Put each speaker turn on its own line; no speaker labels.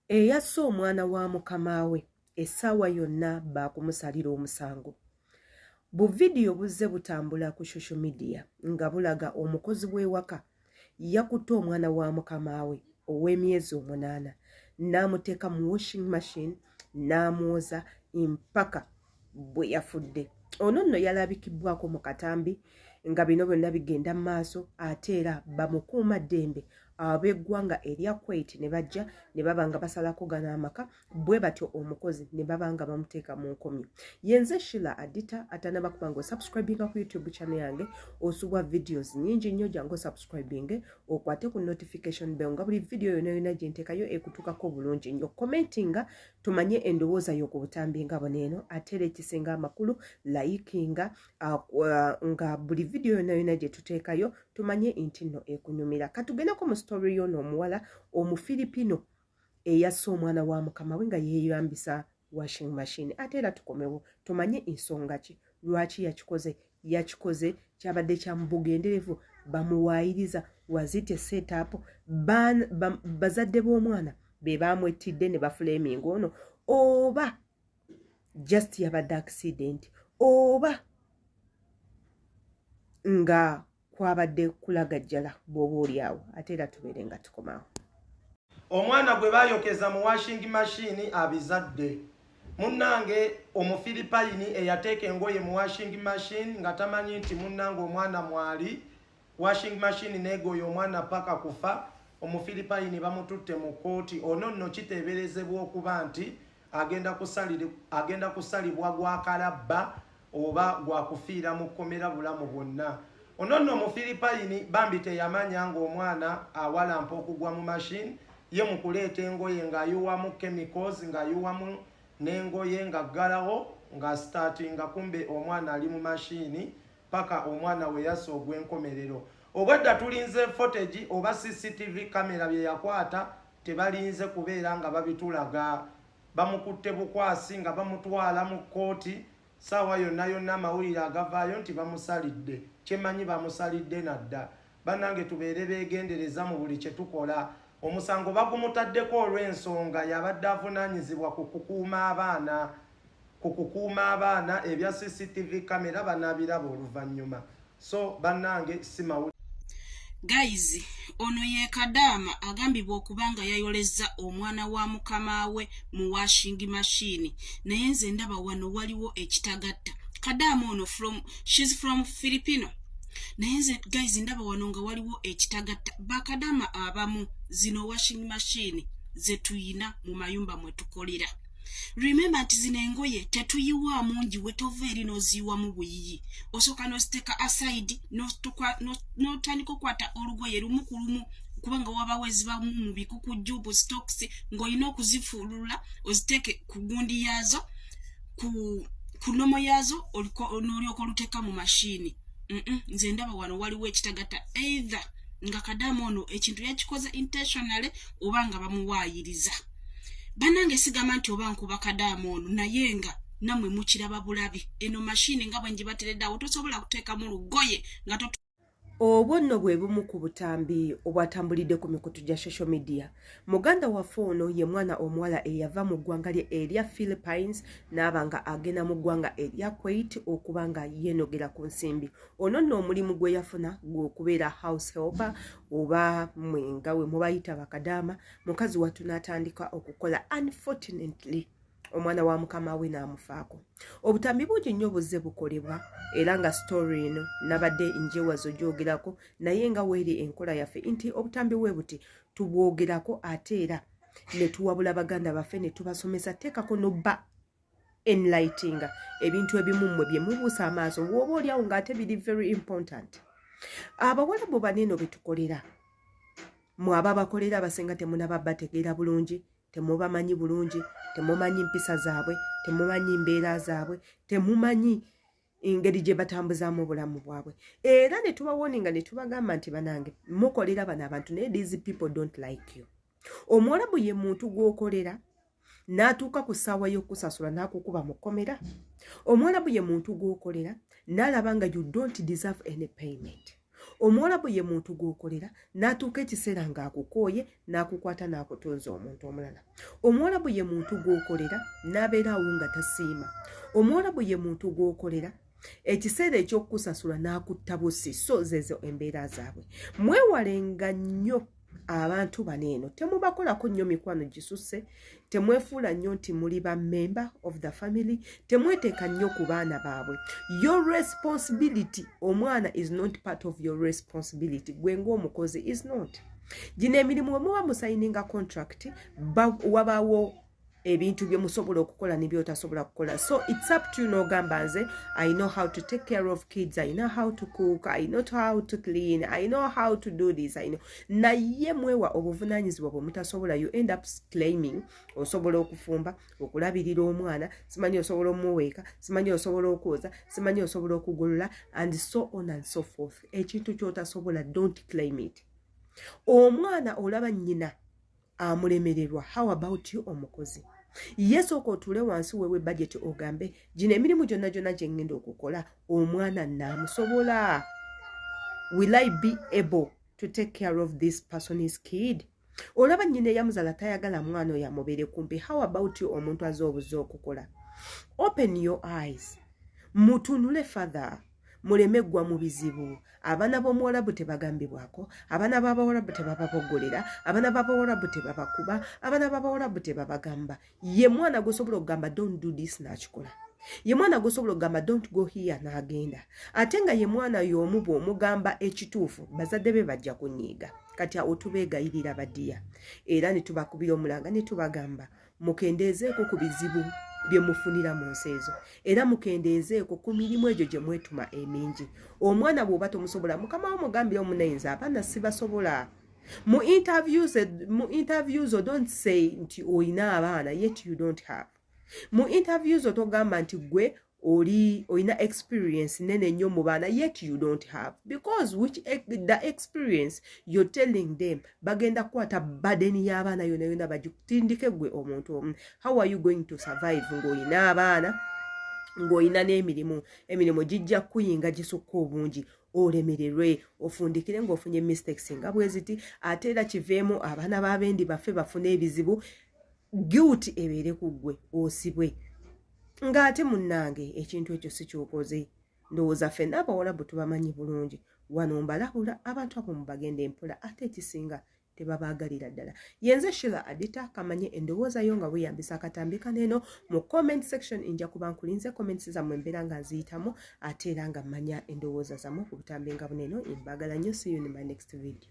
Eyasse omwana wa mukama we essaawa yonna baakumusalira omusango. Bu vidiyo buzze butambula ku social media nga bulaga omukozi w'ewaka yakutte omwana wa mukama we ow'emyezi 8 n'amuteeka mu washing machine n'amwoza mpaka bwe yafudde. Ono nno yalabikibwako mu katambi nga bino byonna bigenda mu maaso ate era bamukuuma ddembe ab'eggwanga erya Kuwait ne bajja ne baba nga basalako gano amaka bwe batyo omukozi ne baba nga bamuteeka mu nkomyo. Yenze Sheila Adita atanaba kubanga subscribinga ku YouTube channel yange osubwa videos nyingi nnyo jangu subscribing okwate ku notification bell nga buli video yonna gye nteekayo ekutukako bulungi nnyo. Commentinga tumanye endowooza y'oku butambi nga boneeno ate era ekisinga amakulu likinga nga buli video yonna gye tuteekayo tumanye nti nno ekunyumira. Katugendako mu story y'ono omuwala Omufiripino eyasse omwana wa mukama we nga yeeyambisa washing machine. Ate era tukomewo tumanye ensonga ki lwaki yakikoze kyabadde kya mubugenderevu bamuwaayiriza wazite setup bazadde b'omwana be bamwettidde ne bafulaminga ono oba just yabadde accident oba nga kwabadde kulagajjala bw'oba oliawo. Ate era tubeere nga tukomawo.
Omwana gwe bayokeza mu washing machine abizadde. Munnange Omufiripayini eyateeka engoye mu washing machine nga tamanyi nti munnange omwana mwali washing machine negoye omwana paka kufa. Omufiripayini bamututte mu kooti. Ono nno kiteeberezebwa okuba nti agenda kusalibwa gwa kalabba oba gwa kufiira mu kkomera bulamu bwonna. Ono nno Omufiripayini bambi teyamanya ng'omwana awalampa okugwa mu machine ye mu kuleeta engoye ng'ayuwamu chemicals ng'ayuwamu n'engoye ng'aggalawo nga startinga kumbe omwana ali mu machine paka omwana we yasse ogw'enkomerero. Obwedda tulinze footage oba CCTV kamera bye yakwata tebalinze kubeera nga babitulaga. Bamukutte bukwasi nga bamutwala mu kooti saawa yonna amawulire agavaayo nti bamusalidde. Kyemanyi bamusalidde nadda. Bannange tubeere beegendereza mu buli kye tukola. Omusango bagumutaddeko olw'ensonga yabadde avunaanyizibwa ku kukuuma abaana ebya CCTV kamera banaabiraba oluvannyuma. So bannange si mawulire.
Guys, ono ye Kadaama agambibwa okubanga yayolezza omwana wa mukama we mu washing machine. Naye nze ndaba wano waliwo ekitagatta. Kadaama ono she's from Filipino. Naye nze guys ndaba wano nga waliwo ekitagatta. Bakadaama abamu zino washing machine ze tuyina mu mayumba mwe tukolera. Remember nti zino engoye tetuyiwa mungi wetova eri noziwa mu buyiyi. Osooka n'oziteeka aside n'otandika okukwata olugoye lumu ku lumu kubanga waba wezibamu mu bikukujjubu stocks ng'olina okuzifuulula oziteeke ku gundi yaazo ku nnomo yaazo n'olyoka oluteeka mu mashini. Nze ndaba wano waliwo ekitagatta either nga Kadaama ono ekintu yakikoze intentionally oba nga bamuwaayiriza. Bannange sigamba nti oba nkuba Kadaama ono naye nga nammwe mukiraba bulabi. Eno mashini nga bwe ngibatereddawo tosobola kuteekamu lugoye nga
Obwo nno bwe bumu ku butambi obwatambulidde ku mikutu gya social media. Muganda waffe ono ye mwana omuwala eyava mu ggwanga erya Philippines n'aba nga agenda mu ggwanga erya Kuwait okuba nga yeenogera ku nsimbi. Ono nno omulimu gwe yafuna gw'okubeera house helper oba mwenga we mubayita Bakadaama. Mukazi wattu n'atandika okukola. Unfortunately omwana wa mukama we n'amufaako. Obutambi bungi nnyo buzze bukolebwa era nga story eno nabadde njewazo gyogerako naye nga weeri enkola yaffe nti obutambi bwe buti tubwogerako ate era ne tuwabula baganda baffe ne tubasomesa teekako nobba enlightinga ebintu ebimu mmwe bye mubuusa amaaso bw'oba oliawo ng'ate biri very important. Abawalabu baneeno be tukolera mwaba bakolera abasenga temunaba bategeera bulungi, temubamanyi bulungi, temumanyi mpisa zaabwe, temumanyi mbeera zaabwe, temumanyi engeri gye batambuzaamu obulamu bwabwe. Era ne tubawoninga ne tubagamba nti banange mukolera bano abantu naye these people don't like you. Omuwalabu ye muntu gw'okolera n'atuuka ku ssaawa y'okusasula n'akukuba mu kkomera. Omuwalabu ye muntu gw'okolera n'alaba nga you don't deserve any payment. Omuwarabu ye muntu gw'okolera n'atuuka ekiseera ng'akukooye n'akukwata n'akutunza omuntu omulala. Omuwarabu ye muntu gw'okolera n'abeeraawo nga tasiima. Omuwarabu ye muntu gw'okolera ekiseera eky'okukusasula n'akutta bussi. So zezo embeera zaabwe. Mwewalenga nnyo abantu baneeno, temubakolako nnyo mikwano gisusse, temwefuula nnyo nti muli ba member of the family, temweteeka nnyo ku baana baabwe. Your responsibility, omwana is not part of your responsibility. Gwe ng'omukozi is not. Gino emirimu bwe muba musayininga contract, wabaawo ebintu bye musobola okukola ne by'otasobola kukola. So it's up to you n'ogamba nze, I know how to take care of kids, I know how to cook, I know how to clean, I know how to do this, I know. Naye mwewa obuvunaanyizibwa bwe mutasobola, you end up claiming osobola okufumba, okulabirira omwana, simanyi osobola omuweeka, simanyi osobola okwoza, simanyi osobola okugolola, and so on and so forth. Ekintu ky'otasobola, don't claim it. Omwana olaba nnyina amulemererwa, how about you omukozi? Yes, okotule wansi wewe budget ogambe gino emirimu gyonna gyonna gye ngenda okukola omwana naamusobola. Will I be able to take care of this person's kid? Olaba nnyina eyamuzala tayagala mwana oyo amubeere kumpi, how about you omuntu azze obuze okukola? Open your eyes, mutunule further, muleme ggwa mu bizibu. Abaana b'omuwarabu tebagambibwako, abaana b'abawarabu tebababogolera, abaana b'abawarabu tebabakuba, abaana b'abawarabu tebabagamba. Ye mwana gwosobola okugamba don't do this n'akikola. Ye mwana gwosobola okugamba don't go here n'agenda. Ate nga ye mwana y'omu bw'omugamba ekituufu, bazadde be bajja kunyiiga. Kati awo tubeegayirira badiya. Era ne tubakubira omulanga ne tubagamba mukendeezeeko ku bizibu bye mufunira mu nsi ezo, era mukendeezeeko ku mirimu egyo gye mwetuma emingi. Omwana bw'oba tomusobola, mukama wo mugambire omunayinza, abaana sibasobola. Mu interviews don't say nti oyina abaana yet you don't have. Mu interviews togamba nti gwe oyina experience nene nnyo mu baana yet you don't have, because the experience you're telling them bagenda kukwata burden y'abaana yona yona bagitindike gwe omuntu omu. How are you going to survive ng'oyina abaana, ng'oyina n'emirimu gijja kuyinga gisukka obungi, olemererwe ofundikire ng'ofunye mistakes nga bwe ziti, ate era kiveemu abaana b'abendi baffe bafune ebizibu, guilt ebeere ku ggwe osibwe. Ng'ate munnange ekintu ekyo si ky'okoze. Ndowooza ffenna abawarabu tubamanyi bulungi. Wano mbalabula abantu abo mubagenda empola, ate ekisinga tebabaagalira ddala. Yenze Sheila Adita, kamanye endowooza yo nga weeyambisa akatambi kaneeno. Mu comment section nja kuba nkulinze comments zammwe mbeera nga nziyitamu, ate era nga mmanya endowooza zammwe ku butambi nga buneeno. Mbagala nnyo, see you in my next video.